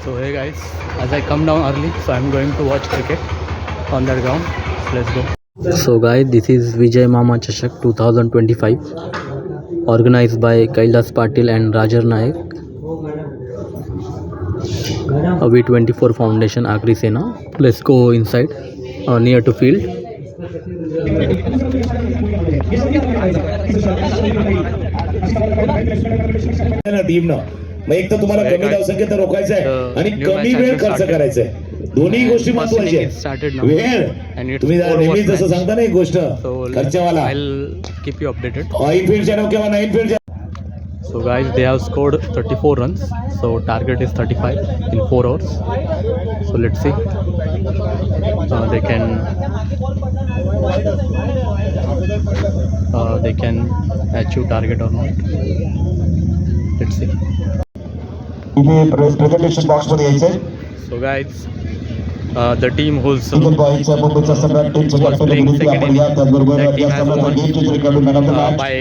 So hey guys, as I come down early, so I'm going to watch cricket on that ground. Let's go. So guys, this is Vijay Mama Chashak 2025, organized by Kailas Patil and Rajar Naik, V24 Foundation, Agri Sena. Let's go inside, near to field. मग एक तर तुम्हाला कमी धावसंख्येत रोखायचं आहे आणि कमी वेळ खर्च करायचा आहे. दोन्ही गोष्टी महत्त्वाच्या आहेत. वेळ तुम्ही नेहमी जसं सांगता ना एक गोष्ट खर्चवाला keep you updated. इनफिल्डच्या किंवा nine फील्डच्या. So guys, they have scored 34 runs. So target is 35 in 4 overs. So let's see. They can achieve target or not. Let's see. Presentation box मध्ये यायचंय. So guys, the team who's मुंबईच्या सगळ्या टीमचे captain विनंती आपण या त्याचबरोबर या सामन्याचा गेम चेंजर कडून man of the match by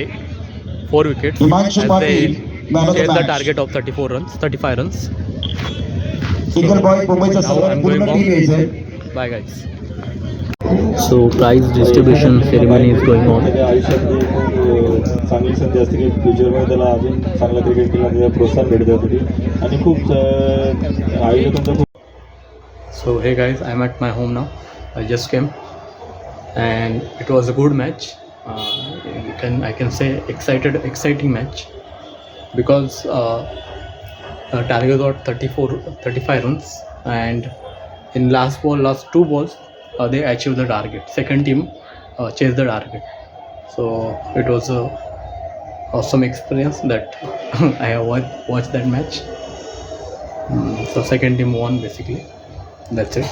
4 wickets Himanshu as they Patil man of the chase the match. target of 35 runs. Single boy मुंबईचा Now सगळ्यात I'm पूर्ण going टीम home. यायचंय. Bye guys. So prize distribution ceremony is going on. चांगली संधी असते की फ्युचरमध्ये त्याला अजून चांगला क्रिकेट खेळला त्याला प्रोत्साहन भेटत त्यासाठी आणि खूप आयोजकांचा खूप. So hey guys, I'm at my home now. I just came and it was a good match. I can say exciting match because Tigers got 35 runs and in last two balls they achieved the target. Second team chased the target. So it was a awesome experience that I have watched that match. So second team won basically. That's it.